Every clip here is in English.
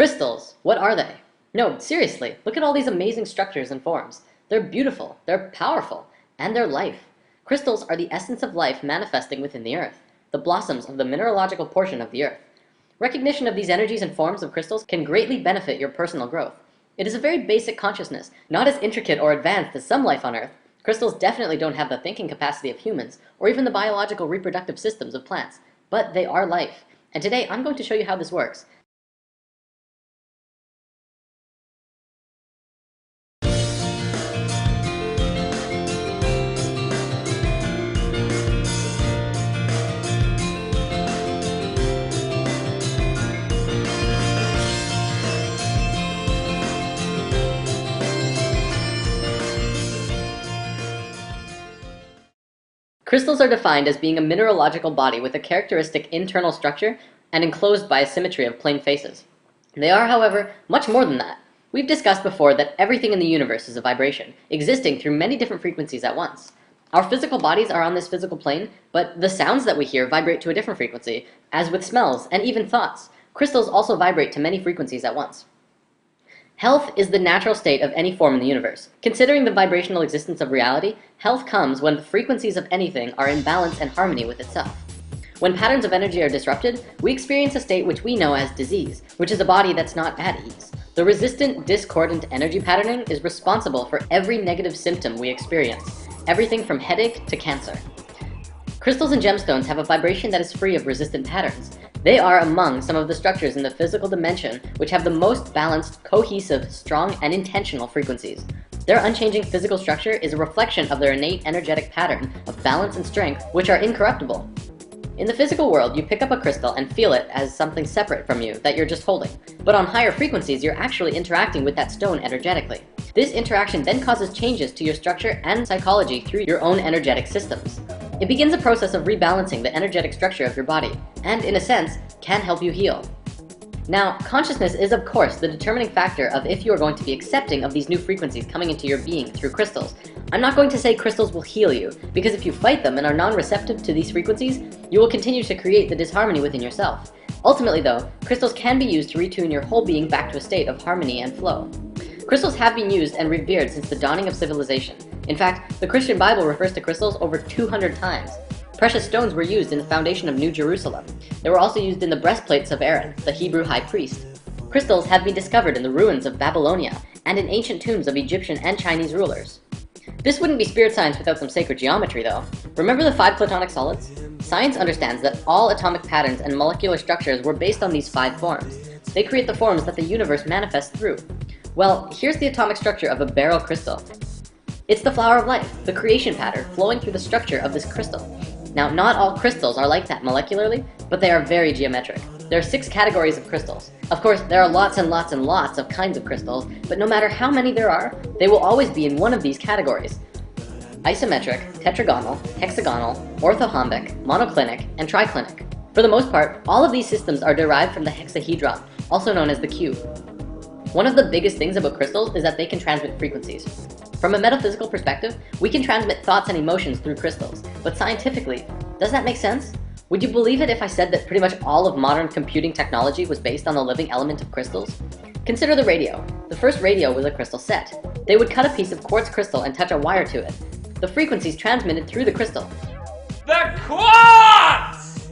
Crystals, what are they? No, seriously, look at all these amazing structures and forms. They're beautiful, they're powerful, and they're life. Crystals are the essence of life manifesting within the earth, the blossoms of the mineralogical portion of the earth. Recognition of these energies and forms of crystals can greatly benefit your personal growth. It is a very basic consciousness, not as intricate or advanced as some life on Earth. Crystals definitely don't have the thinking capacity of humans, or even the biological reproductive systems of plants, but they are life. And today I'm going to show you how this works. Crystals are defined as being a mineralogical body with a characteristic internal structure and enclosed by a symmetry of plane faces. They are, however, much more than that. We've discussed before that everything in the universe is a vibration, existing through many different frequencies at once. Our physical bodies are on this physical plane, but the sounds that we hear vibrate to a different frequency, as with smells and even thoughts. Crystals also vibrate to many frequencies at once. Health is the natural state of any form in the universe. Considering the vibrational existence of reality, health comes when the frequencies of anything are in balance and harmony with itself. When patterns of energy are disrupted, we experience a state which we know as disease, which is a body that's not at ease. The resistant, discordant energy patterning is responsible for every negative symptom we experience, everything from headache to cancer. Crystals and gemstones have a vibration that is free of resistant patterns. They are among some of the structures in the physical dimension which have the most balanced, cohesive, strong, and intentional frequencies. Their unchanging physical structure is a reflection of their innate energetic pattern of balance and strength, which are incorruptible. In the physical world, you pick up a crystal and feel it as something separate from you that you're just holding. But on higher frequencies, you're actually interacting with that stone energetically. This interaction then causes changes to your structure and psychology through your own energetic systems. It begins a process of rebalancing the energetic structure of your body, and in a sense, can help you heal. Now, consciousness is of course the determining factor of if you are going to be accepting of these new frequencies coming into your being through crystals. I'm not going to say crystals will heal you, because if you fight them and are non-receptive to these frequencies, you will continue to create the disharmony within yourself. Ultimately though, crystals can be used to retune your whole being back to a state of harmony and flow. Crystals have been used and revered since the dawning of civilization. In fact, the Christian Bible refers to crystals over 200 times. Precious stones were used in the foundation of New Jerusalem. They were also used in the breastplates of Aaron, the Hebrew high priest. Crystals have been discovered in the ruins of Babylonia and in ancient tombs of Egyptian and Chinese rulers. This wouldn't be spirit science without some sacred geometry though. Remember the 5 platonic solids? Science understands that all atomic patterns and molecular structures were based on these 5 forms. They create the forms that the universe manifests through. Well, here's the atomic structure of a beryl crystal. It's the flower of life, the creation pattern flowing through the structure of this crystal. Now, not all crystals are like that molecularly, but they are very geometric. There are 6 categories of crystals. Of course, there are lots and lots and lots of kinds of crystals, but no matter how many there are, they will always be in one of these categories: isometric, tetragonal, hexagonal, orthorhombic, monoclinic, and triclinic. For the most part, all of these systems are derived from the hexahedron, also known as the cube. One of the biggest things about crystals is that they can transmit frequencies. From a metaphysical perspective, we can transmit thoughts and emotions through crystals, but scientifically, does that make sense? Would you believe it if I said that pretty much all of modern computing technology was based on the living element of crystals? Consider the radio. The first radio was a crystal set. They would cut a piece of quartz crystal and touch a wire to it. The frequencies transmitted through the crystal. The quartz!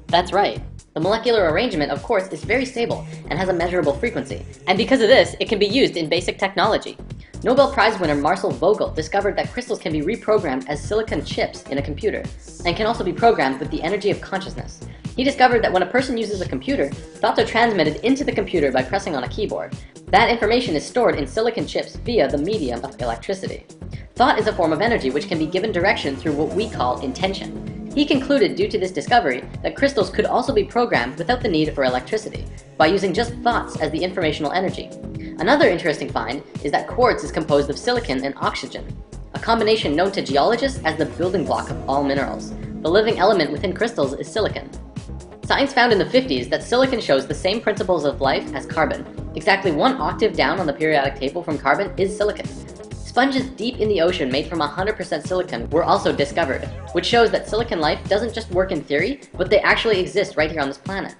That's right. The molecular arrangement, of course, is very stable and has a measurable frequency. And because of this, it can be used in basic technology. Nobel Prize winner Marcel Vogel discovered that crystals can be reprogrammed as silicon chips in a computer, and can also be programmed with the energy of consciousness. He discovered that when a person uses a computer, thoughts are transmitted into the computer by pressing on a keyboard. That information is stored in silicon chips via the medium of electricity. Thought is a form of energy which can be given direction through what we call intention. He concluded, due to this discovery, that crystals could also be programmed without the need for electricity, by using just thoughts as the informational energy. Another interesting find is that quartz is composed of silicon and oxygen, a combination known to geologists as the building block of all minerals. The living element within crystals is silicon. Science found in the 50s that silicon shows the same principles of life as carbon. Exactly 1 octave down on the periodic table from carbon is silicon. Sponges deep in the ocean made from 100% silicon were also discovered, which shows that silicon life doesn't just work in theory, but they actually exist right here on this planet.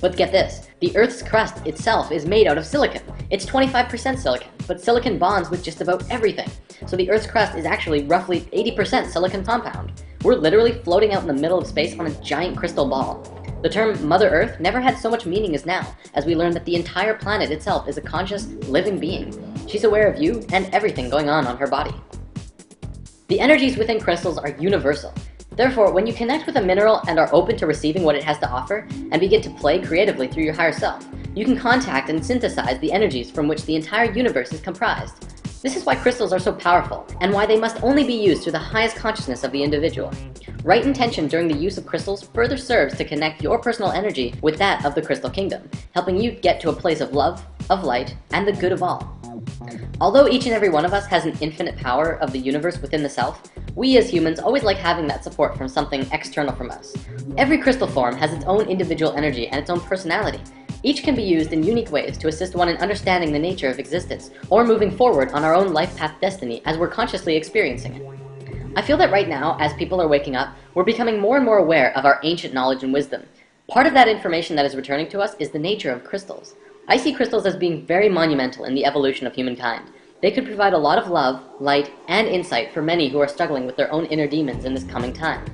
But get this, the Earth's crust itself is made out of silicon. It's 25% silicon, but silicon bonds with just about everything. So the Earth's crust is actually roughly 80% silicon compound. We're literally floating out in the middle of space on a giant crystal ball. The term Mother Earth never had so much meaning as now, as we learn that the entire planet itself is a conscious, living being. She's aware of you and everything going on her body. The energies within crystals are universal. Therefore, when you connect with a mineral and are open to receiving what it has to offer, and begin to play creatively through your higher self, you can contact and synthesize the energies from which the entire universe is comprised. This is why crystals are so powerful, and why they must only be used through the highest consciousness of the individual. Right intention during the use of crystals further serves to connect your personal energy with that of the crystal kingdom, helping you get to a place of love, of light, and the good of all. Although each and every one of us has an infinite power of the universe within the self, we as humans always like having that support from something external from us. Every crystal form has its own individual energy and its own personality. Each can be used in unique ways to assist one in understanding the nature of existence, or moving forward on our own life path destiny as we're consciously experiencing it. I feel that right now, as people are waking up, we're becoming more and more aware of our ancient knowledge and wisdom. Part of that information that is returning to us is the nature of crystals. I see crystals as being very monumental in the evolution of humankind. They could provide a lot of love, light, and insight for many who are struggling with their own inner demons in this coming time.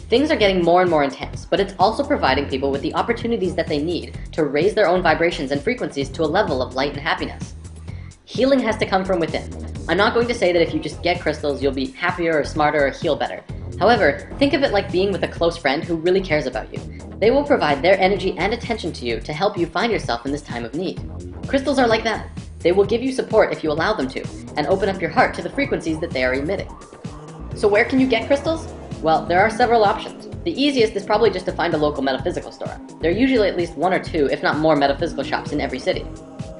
Things are getting more and more intense, but it's also providing people with the opportunities that they need to raise their own vibrations and frequencies to a level of light and happiness. Healing has to come from within. I'm not going to say that if you just get crystals, you'll be happier or smarter or heal better. However, think of it like being with a close friend who really cares about you. They will provide their energy and attention to you to help you find yourself in this time of need. Crystals are like that. They will give you support if you allow them to, and open up your heart to the frequencies that they are emitting. So where can you get crystals? Well, there are several options. The easiest is probably just to find a local metaphysical store. There are usually at least one or two, if not more, metaphysical shops in every city.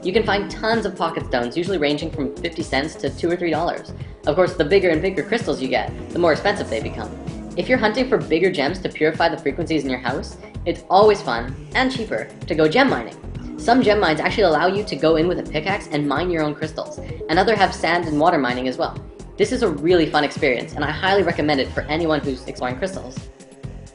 You can find tons of pocket stones, usually ranging from 50 cents to $2 or $3. Of course, the bigger and bigger crystals you get, the more expensive they become. If you're hunting for bigger gems to purify the frequencies in your house, it's always fun, and cheaper, to go gem mining. Some gem mines actually allow you to go in with a pickaxe and mine your own crystals, and others have sand and water mining as well. This is a really fun experience, and I highly recommend it for anyone who's exploring crystals.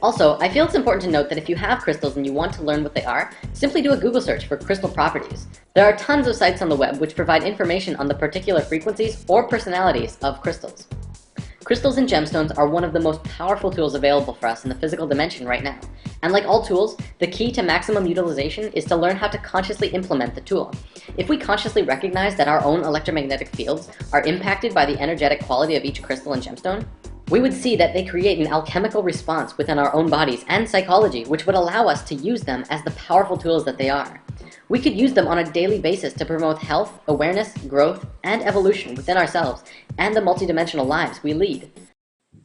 Also, I feel it's important to note that if you have crystals and you want to learn what they are, simply do a Google search for crystal properties. There are tons of sites on the web which provide information on the particular frequencies or personalities of crystals. Crystals and gemstones are one of the most powerful tools available for us in the physical dimension right now. And like all tools, the key to maximum utilization is to learn how to consciously implement the tool. If we consciously recognize that our own electromagnetic fields are impacted by the energetic quality of each crystal and gemstone, we would see that they create an alchemical response within our own bodies and psychology, which would allow us to use them as the powerful tools that they are. We could use them on a daily basis to promote health, awareness, growth, and evolution within ourselves and the multidimensional lives we lead.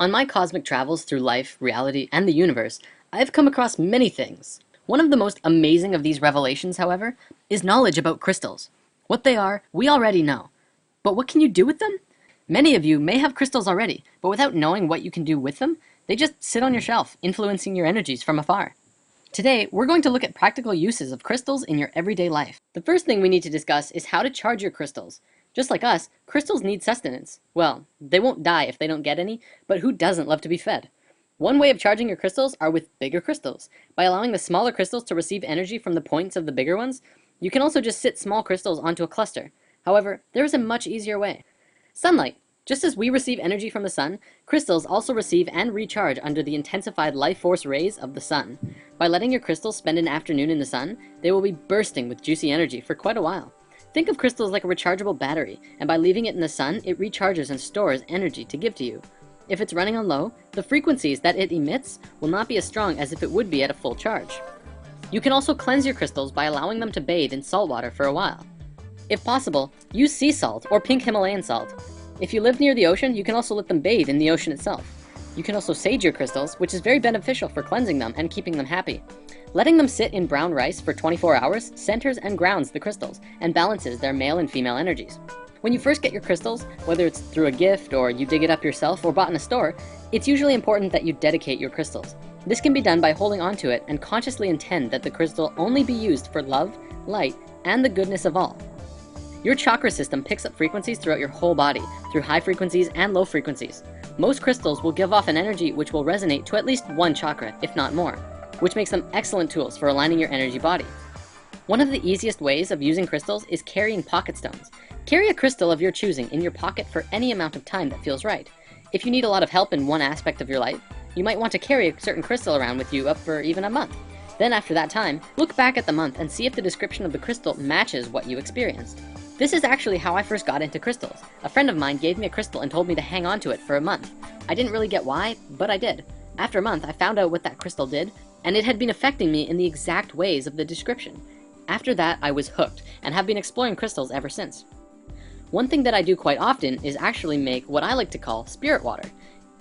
On my cosmic travels through life, reality, and the universe, I've come across many things. One of the most amazing of these revelations, however, is knowledge about crystals. What they are, we already know. But what can you do with them? Many of you may have crystals already, but without knowing what you can do with them, they just sit on your shelf, influencing your energies from afar. Today, we're going to look at practical uses of crystals in your everyday life. The first thing we need to discuss is how to charge your crystals. Just like us, crystals need sustenance. Well, they won't die if they don't get any, but who doesn't love to be fed? One way of charging your crystals are with bigger crystals. By allowing the smaller crystals to receive energy from the points of the bigger ones, you can also just sit small crystals onto a cluster. However, there is a much easier way. Sunlight. Just as we receive energy from the sun, crystals also receive and recharge under the intensified life force rays of the sun. By letting your crystals spend an afternoon in the sun, they will be bursting with juicy energy for quite a while. Think of crystals like a rechargeable battery, and by leaving it in the sun, it recharges and stores energy to give to you. If it's running on low, the frequencies that it emits will not be as strong as if it would be at a full charge. You can also cleanse your crystals by allowing them to bathe in salt water for a while. If possible, use sea salt or pink Himalayan salt. If you live near the ocean, you can also let them bathe in the ocean itself. You can also sage your crystals, which is very beneficial for cleansing them and keeping them happy. Letting them sit in brown rice for 24 hours centers and grounds the crystals and balances their male and female energies. When you first get your crystals, whether it's through a gift or you dig it up yourself or bought in a store, it's usually important that you dedicate your crystals. This can be done by holding onto it and consciously intend that the crystal only be used for love, light, and the goodness of all. Your chakra system picks up frequencies throughout your whole body, through high frequencies and low frequencies. Most crystals will give off an energy which will resonate to at least one chakra, if not more. which makes them excellent tools for aligning your energy body. One of the easiest ways of using crystals is carrying pocket stones. Carry a crystal of your choosing in your pocket for any amount of time that feels right. If you need a lot of help in one aspect of your life, you might want to carry a certain crystal around with you up for even a month. Then after that time, look back at the month and see if the description of the crystal matches what you experienced. This is actually how I first got into crystals. A friend of mine gave me a crystal and told me to hang on to it for a month. I didn't really get why, but I did. After a month, I found out what that crystal did, and it had been affecting me in the exact ways of the description. After that, I was hooked, and have been exploring crystals ever since. One thing that I do quite often is actually make what I like to call spirit water.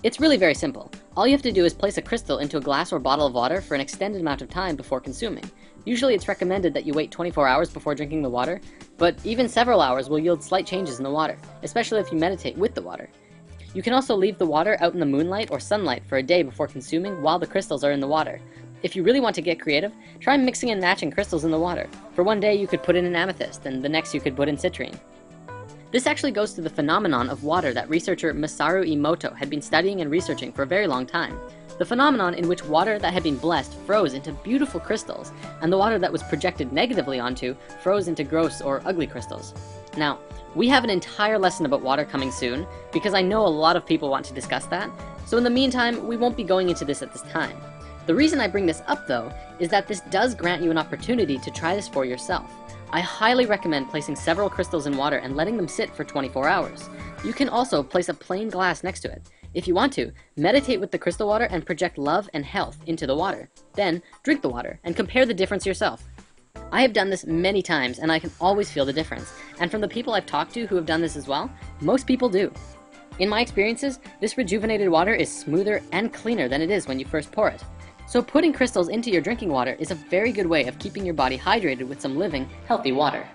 It's really very simple. All you have to do is place a crystal into a glass or bottle of water for an extended amount of time before consuming. Usually it's recommended that you wait 24 hours before drinking the water, but even several hours will yield slight changes in the water, especially if you meditate with the water. You can also leave the water out in the moonlight or sunlight for a day before consuming while the crystals are in the water. If you really want to get creative, try mixing and matching crystals in the water. For one day you could put in an amethyst, and the next you could put in citrine. This actually goes to the phenomenon of water that researcher Masaru Emoto had been studying and researching for a very long time. The phenomenon in which water that had been blessed froze into beautiful crystals, and the water that was projected negatively onto froze into gross or ugly crystals. Now, we have an entire lesson about water coming soon, because I know a lot of people want to discuss that, so in the meantime, we won't be going into this at this time. The reason I bring this up though, is that this does grant you an opportunity to try this for yourself. I highly recommend placing several crystals in water and letting them sit for 24 hours. You can also place a plain glass next to it. If you want to, meditate with the crystal water and project love and health into the water. Then, drink the water and compare the difference yourself. I have done this many times and I can always feel the difference. And from the people I've talked to who have done this as well, most people do. In my experiences, this rejuvenated water is smoother and cleaner than it is when you first pour it. So putting crystals into your drinking water is a very good way of keeping your body hydrated with some living, healthy water.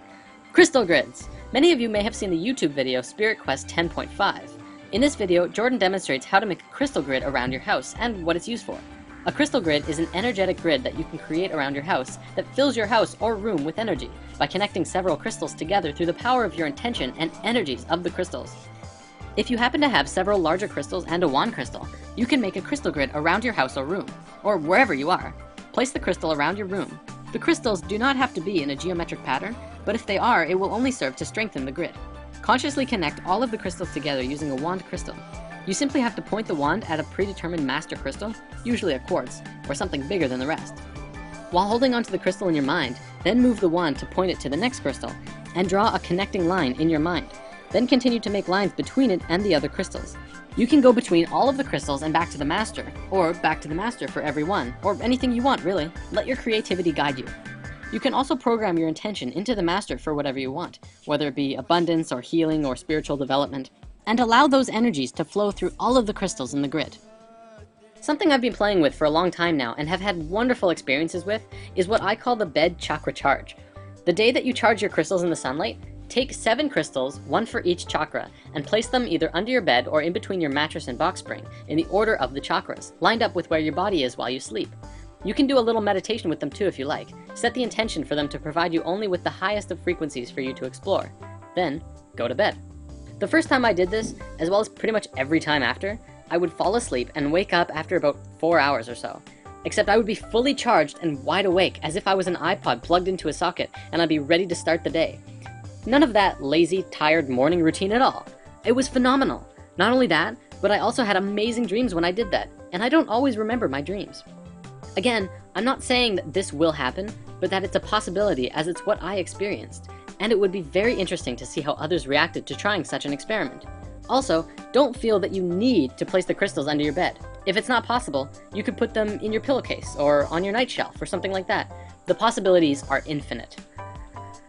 Crystal grids! Many of you may have seen the YouTube video Spirit Quest 10.5. In this video, Jordan demonstrates how to make a crystal grid around your house and what it's used for. A crystal grid is an energetic grid that you can create around your house that fills your house or room with energy by connecting several crystals together through the power of your intention and energies of the crystals. If you happen to have several larger crystals and a wand crystal, you can make a crystal grid around your house or room, or wherever you are. Place the crystal around your room. The crystals do not have to be in a geometric pattern, but if they are, it will only serve to strengthen the grid. Consciously connect all of the crystals together using a wand crystal. You simply have to point the wand at a predetermined master crystal, usually a quartz, or something bigger than the rest. While holding onto the crystal in your mind, then move the wand to point it to the next crystal, and draw a connecting line in your mind. Then continue to make lines between it and the other crystals. You can go between all of the crystals and back to the master, or back to the master for every one, or anything you want really. Let your creativity guide you. You can also program your intention into the master for whatever you want, whether it be abundance or healing or spiritual development, and allow those energies to flow through all of the crystals in the grid. Something I've been playing with for a long time now and have had wonderful experiences with is what I call the bed chakra charge. The day that you charge your crystals in the sunlight, take 7 crystals, 1 for each chakra, and place them either under your bed or in between your mattress and box spring in the order of the chakras, lined up with where your body is while you sleep. You can do a little meditation with them too if you like. Set the intention for them to provide you only with the highest of frequencies for you to explore. Then, go to bed. The first time I did this, as well as pretty much every time after, I would fall asleep and wake up after about 4 hours or so. Except I would be fully charged and wide awake as if I was an iPod plugged into a socket and I'd be ready to start the day. None of that lazy, tired morning routine at all. It was phenomenal. Not only that, but I also had amazing dreams when I did that, and I don't always remember my dreams. Again, I'm not saying that this will happen, but that it's a possibility as it's what I experienced, and it would be very interesting to see how others reacted to trying such an experiment. Also, don't feel that you need to place the crystals under your bed. If it's not possible, you could put them in your pillowcase or on your night shelf or something like that. The possibilities are infinite.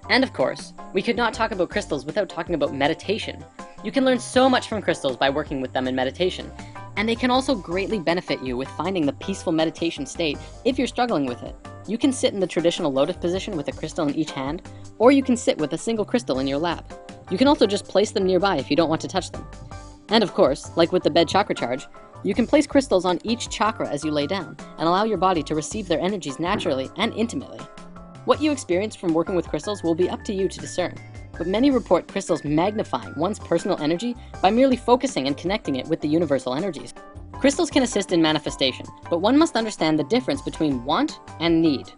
And of course, we could not talk about crystals without talking about meditation. You can learn so much from crystals by working with them in meditation, and they can also greatly benefit you with finding the peaceful meditation state if you're struggling with it. You can sit in the traditional lotus position with a crystal in each hand, or you can sit with a single crystal in your lap. You can also just place them nearby if you don't want to touch them. And of course, like with the bed chakra charge, you can place crystals on each chakra as you lay down, and allow your body to receive their energies naturally and intimately. What you experience from working with crystals will be up to you to discern, but many report crystals magnifying one's personal energy by merely focusing and connecting it with the universal energies. Crystals can assist in manifestation, but one must understand the difference between want and need.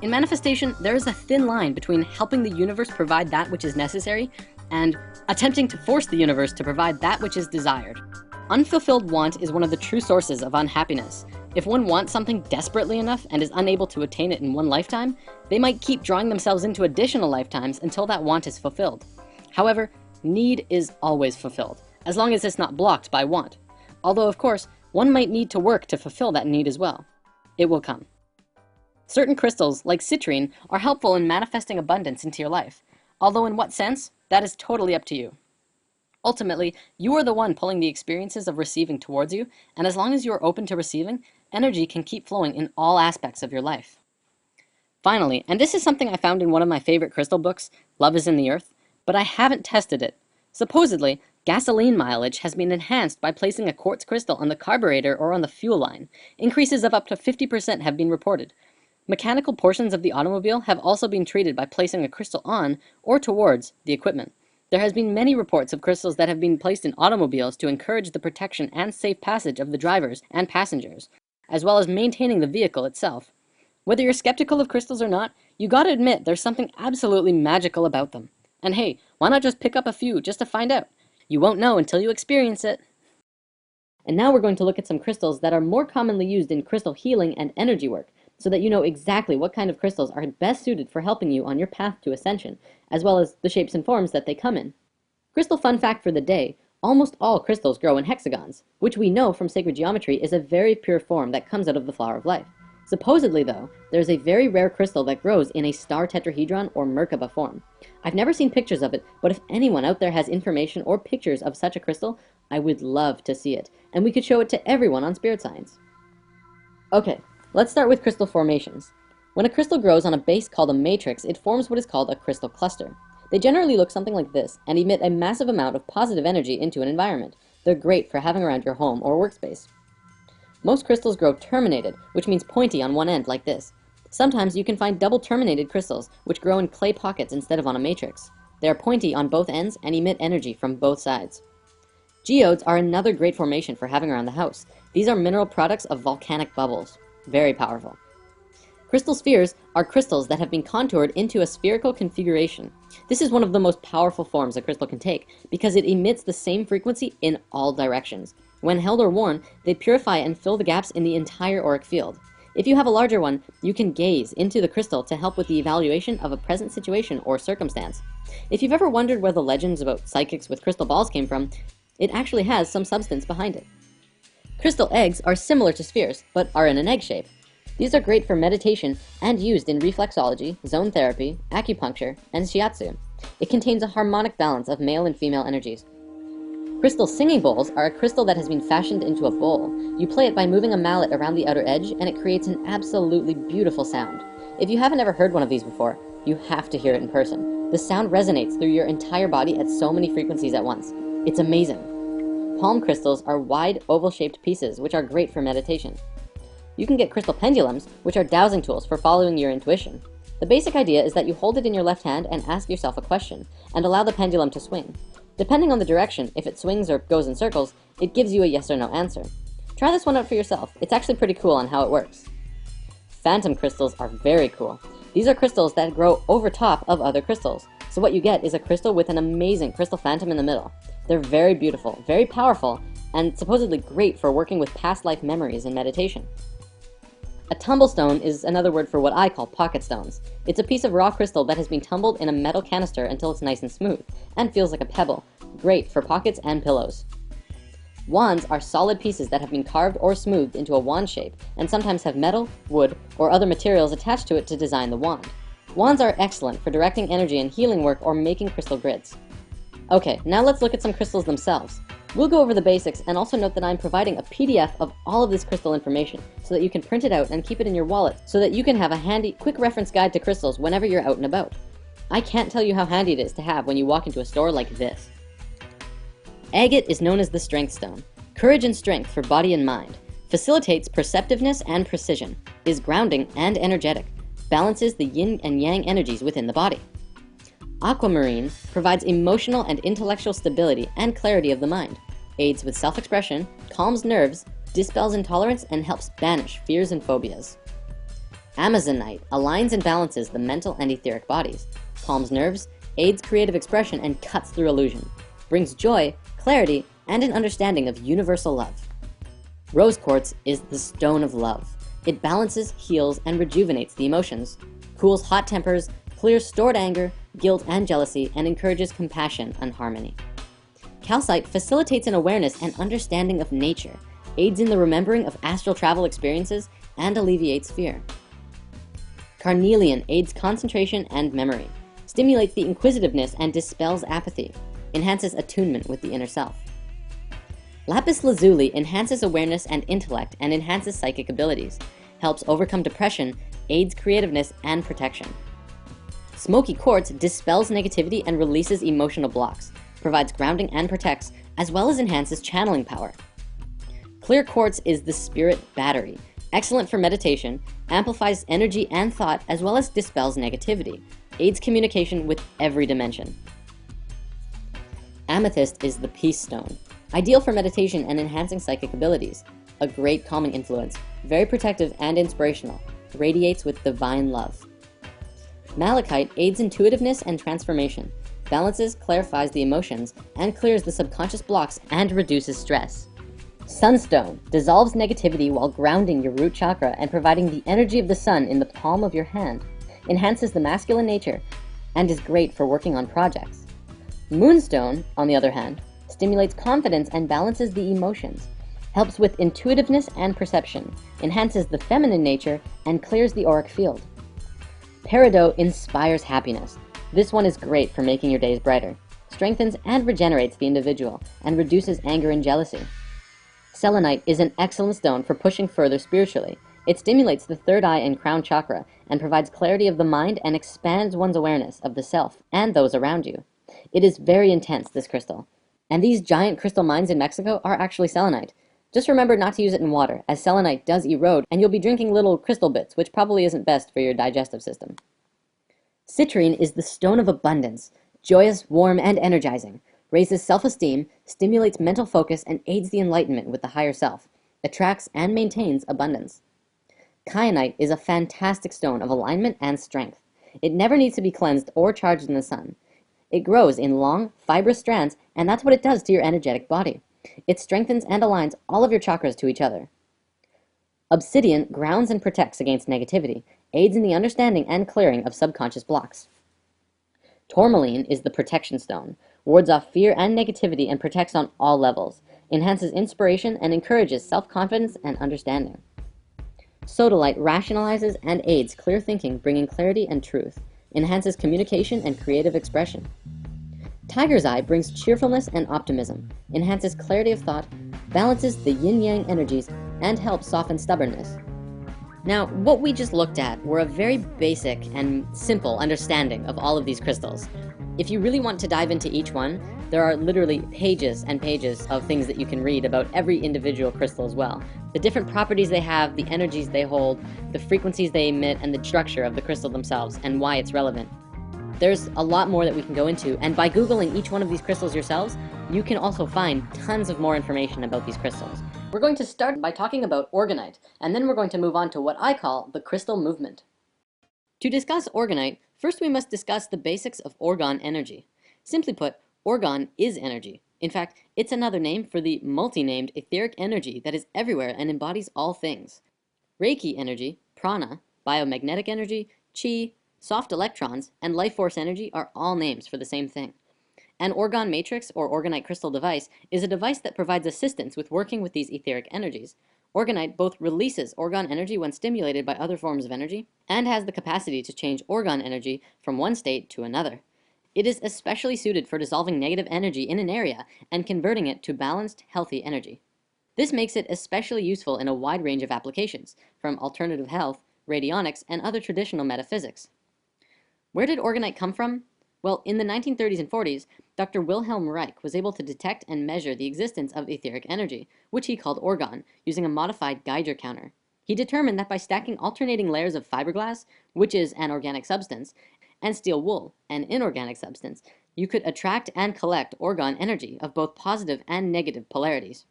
In manifestation, there is a thin line between helping the universe provide that which is necessary and attempting to force the universe to provide that which is desired. Unfulfilled want is one of the true sources of unhappiness. If one wants something desperately enough and is unable to attain it in one lifetime, they might keep drawing themselves into additional lifetimes until that want is fulfilled. However, need is always fulfilled, as long as it's not blocked by want. Although, of course, one might need to work to fulfill that need as well. It will come. Certain crystals, like citrine, are helpful in manifesting abundance into your life. Although in what sense, that is totally up to you. Ultimately, you are the one pulling the experiences of receiving towards you, and as long as you are open to receiving, energy can keep flowing in all aspects of your life. Finally, and this is something I found in one of my favorite crystal books, Love is in the Earth, but I haven't tested it. Supposedly, gasoline mileage has been enhanced by placing a quartz crystal on the carburetor or on the fuel line. Increases of up to 50% have been reported. Mechanical portions of the automobile have also been treated by placing a crystal on or towards the equipment. There has been many reports of crystals that have been placed in automobiles to encourage the protection and safe passage of the drivers and passengers, as well as maintaining the vehicle itself. Whether you're skeptical of crystals or not, you gotta admit there's something absolutely magical about them. And hey, why not just pick up a few just to find out? You won't know until you experience it. And now we're going to look at some crystals that are more commonly used in crystal healing and energy work, so that you know exactly what kind of crystals are best suited for helping you on your path to ascension, as well as the shapes and forms that they come in. Crystal fun fact for the day, almost all crystals grow in hexagons, which we know from sacred geometry is a very pure form that comes out of the flower of life. Supposedly though, there's a very rare crystal that grows in a star tetrahedron or Merkaba form. I've never seen pictures of it, but if anyone out there has information or pictures of such a crystal, I would love to see it, and we could show it to everyone on Spirit Science. Okay, let's start with crystal formations. When a crystal grows on a base called a matrix, it forms what is called a crystal cluster. They generally look something like this and emit a massive amount of positive energy into an environment. They're great for having around your home or workspace. Most crystals grow terminated, which means pointy on one end like this. Sometimes you can find double terminated crystals, which grow in clay pockets instead of on a matrix. They are pointy on both ends and emit energy from both sides. Geodes are another great formation for having around the house. These are mineral products of volcanic bubbles. Very powerful. Crystal spheres are crystals that have been contoured into a spherical configuration. This is one of the most powerful forms a crystal can take because it emits the same frequency in all directions. When held or worn, they purify and fill the gaps in the entire auric field. If you have a larger one, you can gaze into the crystal to help with the evaluation of a present situation or circumstance. If you've ever wondered where the legends about psychics with crystal balls came from, it actually has some substance behind it. Crystal eggs are similar to spheres, but are in an egg shape. These are great for meditation and used in reflexology, zone therapy, acupuncture, and shiatsu. It contains a harmonic balance of male and female energies. Crystal singing bowls are a crystal that has been fashioned into a bowl. You play it by moving a mallet around the outer edge, and it creates an absolutely beautiful sound. If you haven't ever heard one of these before, you have to hear it in person. The sound resonates through your entire body at so many frequencies at once. It's amazing. Palm crystals are wide, oval-shaped pieces, which are great for meditation. You can get crystal pendulums, which are dowsing tools for following your intuition. The basic idea is that you hold it in your left hand and ask yourself a question, and allow the pendulum to swing. Depending on the direction, if it swings or goes in circles, it gives you a yes or no answer. Try this one out for yourself. It's actually pretty cool on how it works. Phantom crystals are very cool. These are crystals that grow over top of other crystals. So what you get is a crystal with an amazing crystal phantom in the middle. They're very beautiful, very powerful, and supposedly great for working with past life memories in meditation. A tumblestone is another word for what I call pocket stones. It's a piece of raw crystal that has been tumbled in a metal canister until it's nice and smooth, and feels like a pebble. Great for pockets and pillows. Wands are solid pieces that have been carved or smoothed into a wand shape, and sometimes have metal, wood, or other materials attached to it to design the wand. Wands are excellent for directing energy in healing work or making crystal grids. Okay, now let's look at some crystals themselves. We'll go over the basics and also note that I'm providing a PDF of all of this crystal information so that you can print it out and keep it in your wallet so that you can have a handy, quick reference guide to crystals whenever you're out and about. I can't tell you how handy it is to have when you walk into a store like this. Agate is known as the Strength Stone. Courage and strength for body and mind. Facilitates perceptiveness and precision. Is grounding and energetic. Balances the yin and yang energies within the body. Aquamarine provides emotional and intellectual stability and clarity of the mind, aids with self-expression, calms nerves, dispels intolerance and helps banish fears and phobias. Amazonite aligns and balances the mental and etheric bodies, calms nerves, aids creative expression, and cuts through illusion, brings joy, clarity, and an understanding of universal love. Rose quartz is the stone of love. It balances, heals, and rejuvenates the emotions, cools hot tempers, clears stored anger, guilt, and jealousy, and encourages compassion and harmony. Calcite facilitates an awareness and understanding of nature, aids in the remembering of astral travel experiences, and alleviates fear. Carnelian aids concentration and memory, stimulates the inquisitiveness and dispels apathy, enhances attunement with the inner self. Lapis lazuli enhances awareness and intellect and enhances psychic abilities, helps overcome depression, aids creativeness and protection. Smoky quartz dispels negativity and releases emotional blocks, provides grounding and protects, as well as enhances channeling power. Clear quartz is the spirit battery, excellent for meditation, amplifies energy and thought, as well as dispels negativity, aids communication with every dimension. Amethyst is the peace stone, ideal for meditation and enhancing psychic abilities, a great calming influence, very protective and inspirational, radiates with divine love. Malachite aids intuitiveness and transformation, balances, clarifies the emotions, and clears the subconscious blocks and reduces stress. Sunstone dissolves negativity while grounding your root chakra and providing the energy of the sun in the palm of your hand, enhances the masculine nature, and is great for working on projects. Moonstone, on the other hand, stimulates confidence and balances the emotions, helps with intuitiveness and perception, enhances the feminine nature, and clears the auric field. Peridot inspires happiness. This one is great for making your days brighter, strengthens and regenerates the individual, and reduces anger and jealousy. Selenite is an excellent stone for pushing further spiritually. It stimulates the third eye and crown chakra and provides clarity of the mind and expands one's awareness of the self and those around you. It is very intense, this crystal. And these giant crystal mines in Mexico are actually selenite. Just remember not to use it in water, as selenite does erode, and you'll be drinking little crystal bits, which probably isn't best for your digestive system. Citrine is the stone of abundance, joyous, warm, and energizing, raises self-esteem, stimulates mental focus, and aids the enlightenment with the higher self, attracts and maintains abundance. Kyanite is a fantastic stone of alignment and strength. It never needs to be cleansed or charged in the sun. It grows in long, fibrous strands, and that's what it does to your energetic body. It strengthens and aligns all of your chakras to each other. Obsidian grounds and protects against negativity, aids in the understanding and clearing of subconscious blocks. Tourmaline is the protection stone, wards off fear and negativity and protects on all levels, enhances inspiration and encourages self-confidence and understanding. Sodalite rationalizes and aids clear thinking, bringing clarity and truth, enhances communication and creative expression. Tiger's Eye brings cheerfulness and optimism, enhances clarity of thought, balances the yin-yang energies, and helps soften stubbornness. Now, what we just looked at were a very basic and simple understanding of all of these crystals. If you really want to dive into each one, there are literally pages and pages of things that you can read about every individual crystal as well. The different properties they have, the energies they hold, the frequencies they emit, and the structure of the crystal themselves, and why it's relevant. There's a lot more that we can go into, and by Googling each one of these crystals yourselves, you can also find tons of more information about these crystals. We're going to start by talking about orgonite, and then we're going to move on to what I call the crystal movement. To discuss orgonite, first we must discuss the basics of orgone energy. Simply put, orgone is energy. In fact, it's another name for the multi-named etheric energy that is everywhere and embodies all things. Reiki energy, prana, biomagnetic energy, chi, soft electrons, and life force energy are all names for the same thing. An orgone matrix or orgonite crystal device is a device that provides assistance with working with these etheric energies. Orgonite both releases orgone energy when stimulated by other forms of energy and has the capacity to change orgone energy from one state to another. It is especially suited for dissolving negative energy in an area and converting it to balanced, healthy energy. This makes it especially useful in a wide range of applications, from alternative health, radionics, and other traditional metaphysics. Where did orgonite come from? Well, in the 1930s and 40s, Dr. Wilhelm Reich was able to detect and measure the existence of etheric energy, which he called orgone, using a modified Geiger counter. He determined that by stacking alternating layers of fiberglass, which is an organic substance, and steel wool, an inorganic substance, you could attract and collect orgone energy of both positive and negative polarities.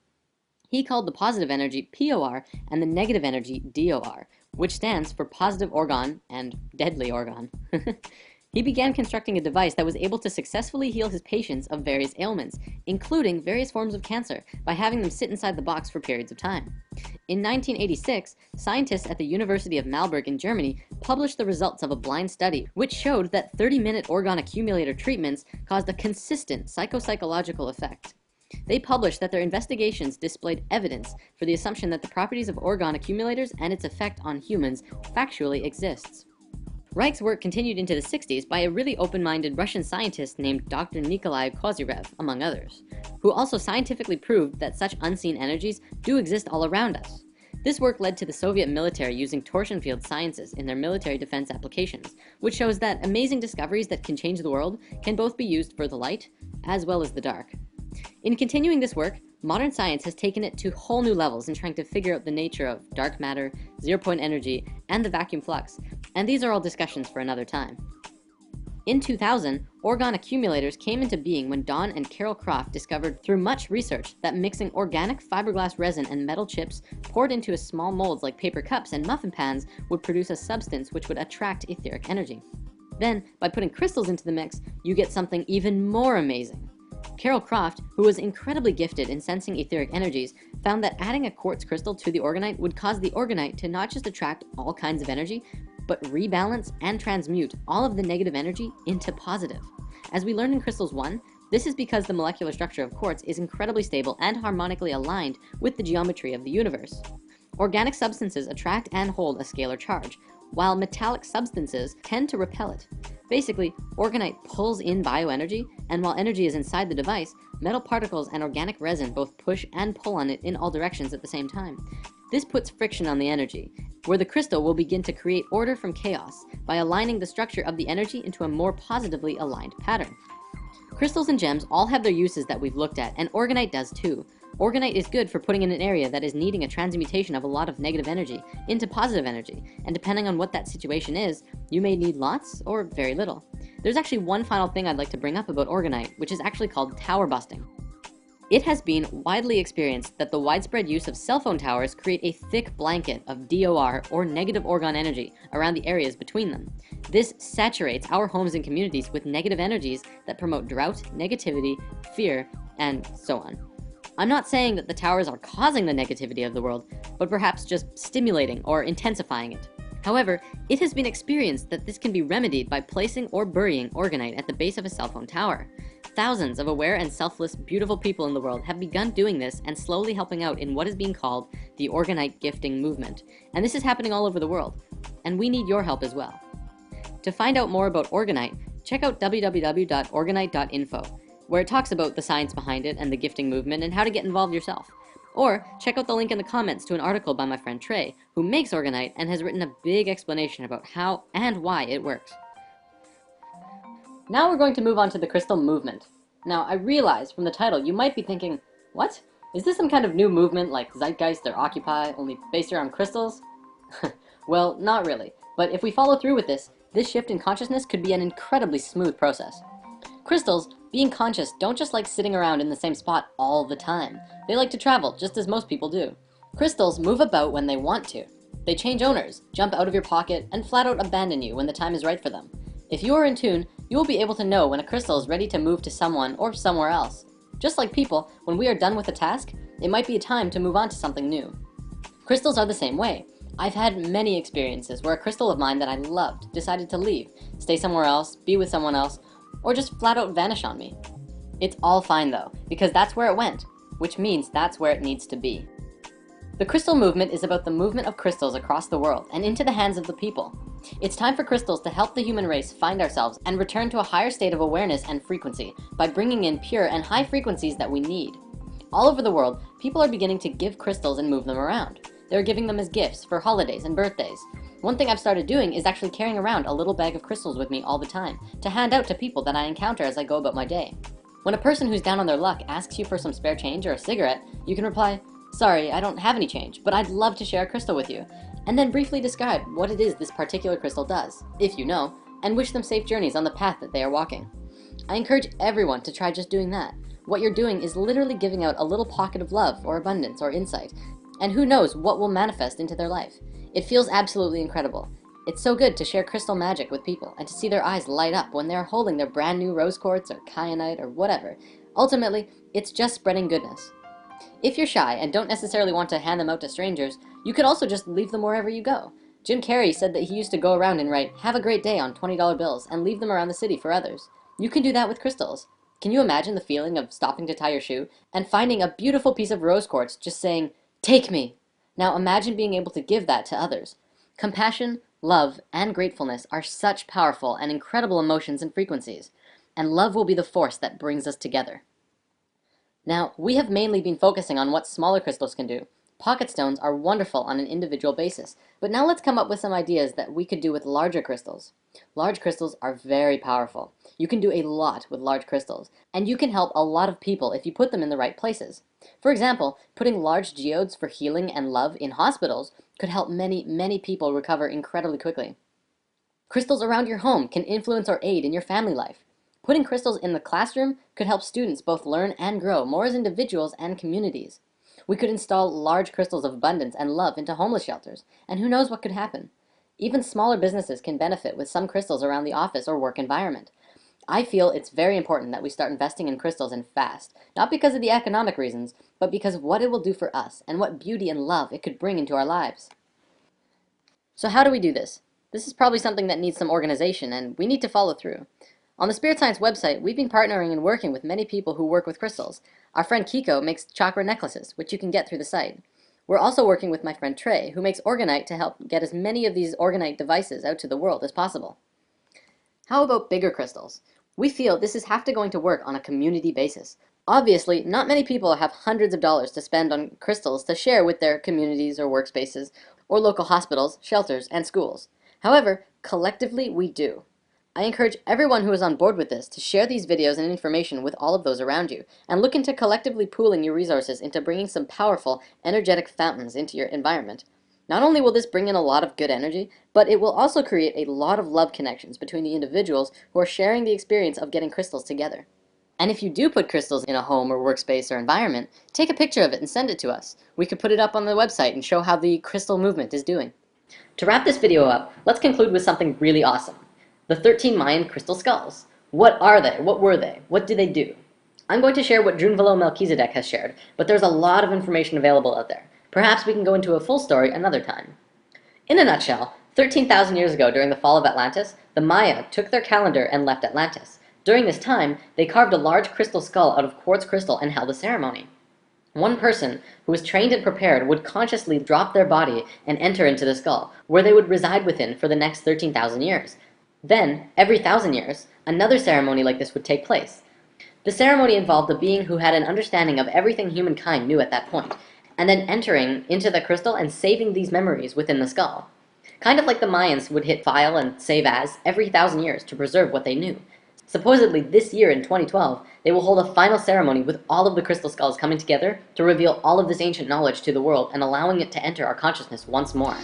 He called the positive energy POR and the negative energy DOR, which stands for positive organ and deadly organ. He began constructing a device that was able to successfully heal his patients of various ailments, including various forms of cancer, by having them sit inside the box for periods of time. In 1986, scientists at the University of Marburg in Germany published the results of a blind study, which showed that 30-minute organ accumulator treatments caused a consistent psychological effect. They published that their investigations displayed evidence for the assumption that the properties of organ accumulators and its effect on humans factually exists. Reich's work continued into the 60s by a really open-minded Russian scientist named Dr. Nikolai Kozyrev, among others, who also scientifically proved that such unseen energies do exist all around us. This work led to the Soviet military using torsion field sciences in their military defense applications, which shows that amazing discoveries that can change the world can both be used for the light as well as the dark. In continuing this work, modern science has taken it to whole new levels in trying to figure out the nature of dark matter, zero-point energy, and the vacuum flux, and these are all discussions for another time. In 2000, organ accumulators came into being when Don and Carol Croft discovered through much research that mixing organic fiberglass resin and metal chips poured into small molds like paper cups and muffin pans would produce a substance which would attract etheric energy. Then, by putting crystals into the mix, you get something even more amazing. Carol Croft, who was incredibly gifted in sensing etheric energies, found that adding a quartz crystal to the orgonite would cause the orgonite to not just attract all kinds of energy, but rebalance and transmute all of the negative energy into positive. As we learned in Crystals 1, this is because the molecular structure of quartz is incredibly stable and harmonically aligned with the geometry of the universe. Organic substances attract and hold a scalar charge, while metallic substances tend to repel it. Basically, orgonite pulls in bioenergy, and while energy is inside the device, metal particles and organic resin both push and pull on it in all directions at the same time. This puts friction on the energy, where the crystal will begin to create order from chaos by aligning the structure of the energy into a more positively aligned pattern. Crystals and gems all have their uses that we've looked at, and orgonite does too. Orgonite is good for putting in an area that is needing a transmutation of a lot of negative energy into positive energy, and depending on what that situation is, you may need lots or very little. There's actually one final thing I'd like to bring up about orgonite, which is actually called tower busting. It has been widely experienced that the widespread use of cell phone towers create a thick blanket of DOR, or negative organ energy, around the areas between them. This saturates our homes and communities with negative energies that promote drought, negativity, fear, and so on. I'm not saying that the towers are causing the negativity of the world, but perhaps just stimulating or intensifying it. However, it has been experienced that this can be remedied by placing or burying orgonite at the base of a cell phone tower. Thousands of aware and selfless, beautiful people in the world have begun doing this and slowly helping out in what is being called the orgonite gifting movement. And this is happening all over the world, and we need your help as well. To find out more about orgonite, check out www.orgonite.info, where it talks about the science behind it and the gifting movement and how to get involved yourself. Or check out the link in the comments to an article by my friend Trey, who makes orgonite and has written a big explanation about how and why it works. Now we're going to move on to the crystal movement. Now, I realize from the title you might be thinking, what? Is this some kind of new movement like Zeitgeist or Occupy, only based around crystals? Well, not really. But if we follow through with this shift in consciousness could be an incredibly smooth process. Crystals, being conscious, don't just like sitting around in the same spot all the time. They like to travel, just as most people do. Crystals move about when they want to. They change owners, jump out of your pocket, and flat out abandon you when the time is right for them. If you are in tune, you will be able to know when a crystal is ready to move to someone or somewhere else. Just like people, when we are done with a task, it might be a time to move on to something new. Crystals are the same way. I've had many experiences where a crystal of mine that I loved decided to leave, stay somewhere else, be with someone else, or just flat out vanish on me. It's all fine though, because that's where it went, which means that's where it needs to be. The crystal movement is about the movement of crystals across the world and into the hands of the people. It's time for crystals to help the human race find ourselves and return to a higher state of awareness and frequency by bringing in pure and high frequencies that we need. All over the world, people are beginning to give crystals and move them around. They're giving them as gifts for holidays and birthdays. One thing I've started doing is actually carrying around a little bag of crystals with me all the time to hand out to people that I encounter as I go about my day. When a person who's down on their luck asks you for some spare change or a cigarette, you can reply, "Sorry, I don't have any change, but I'd love to share a crystal with you," and then briefly describe what it is this particular crystal does, if you know, and wish them safe journeys on the path that they are walking. I encourage everyone to try just doing that. what you're doing is literally giving out a little pocket of love or abundance or insight, and who knows what will manifest into their life. It feels absolutely incredible. It's so good to share crystal magic with people and to see their eyes light up when they're holding their brand new rose quartz or kyanite or whatever. Ultimately, it's just spreading goodness. If you're shy and don't necessarily want to hand them out to strangers, you could also just leave them wherever you go. Jim Carrey said that he used to go around and write, "Have a great day" on $20 bills and leave them around the city for others. You can do that with crystals. Can you imagine the feeling of stopping to tie your shoe and finding a beautiful piece of rose quartz just saying, "Take me"? Now imagine being able to give that to others. Compassion, love, and gratefulness are such powerful and incredible emotions and frequencies, and love will be the force that brings us together. Now, we have mainly been focusing on what smaller crystals can do. Pocket stones are wonderful on an individual basis, but now let's come up with some ideas that we could do with larger crystals. Large crystals are very powerful. You can do a lot with large crystals, and you can help a lot of people if you put them in the right places. For example, putting large geodes for healing and love in hospitals could help many, many people recover incredibly quickly. Crystals around your home can influence or aid in your family life. Putting crystals in the classroom could help students both learn and grow more as individuals and communities. We could install large crystals of abundance and love into homeless shelters, and who knows what could happen. Even smaller businesses can benefit with some crystals around the office or work environment. I feel it's very important that we start investing in crystals and fast, not because of the economic reasons, but because of what it will do for us and what beauty and love it could bring into our lives. So how do we do this? This is probably something that needs some organization, and we need to follow through. On the Spirit Science website, we've been partnering and working with many people who work with crystals. Our friend Kiko makes chakra necklaces, which you can get through the site. We're also working with my friend Trey, who makes orgonite to help get as many of these orgonite devices out to the world as possible. How about bigger crystals? We feel this is have to going to work on a community basis. Obviously, not many people have hundreds of dollars to spend on crystals to share with their communities or workspaces, or local hospitals, shelters, and schools. However, collectively we do. I encourage everyone who is on board with this to share these videos and information with all of those around you, and look into collectively pooling your resources into bringing some powerful, energetic fountains into your environment. Not only will this bring in a lot of good energy, but it will also create a lot of love connections between the individuals who are sharing the experience of getting crystals together. And if you do put crystals in a home or workspace or environment, take a picture of it and send it to us. We could put it up on the website and show how the crystal movement is doing. To wrap this video up, let's conclude with something really awesome. The 13 Mayan crystal skulls. What are they? What were they? What do they do? I'm going to share what Drunvalo Melchizedek has shared, but there's a lot of information available out there. Perhaps we can go into a full story another time. In a nutshell, 13,000 years ago during the fall of Atlantis, the Maya took their calendar and left Atlantis. During this time, they carved a large crystal skull out of quartz crystal and held a ceremony. One person who was trained and prepared would consciously drop their body and enter into the skull, where they would reside within for the next 13,000 years. Then, every 1,000 years, another ceremony like this would take place. The ceremony involved a being who had an understanding of everything humankind knew at that point, and then entering into the crystal and saving these memories within the skull. Kind of like the Mayans would hit file and save as every 1,000 years to preserve what they knew. Supposedly this year in 2012, they will hold a final ceremony with all of the crystal skulls coming together to reveal all of this ancient knowledge to the world and allowing it to enter our consciousness once more.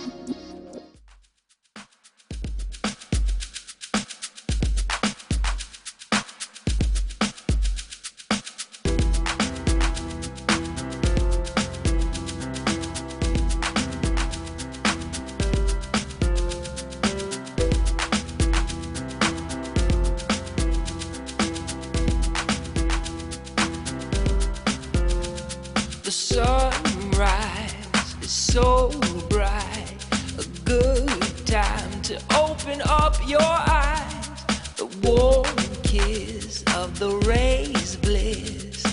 The sunrise is so bright, a good time to open up your eyes. The warm kiss of the rays bliss,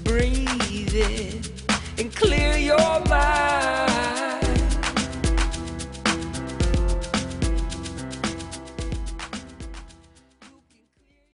breathe in and clear your mind.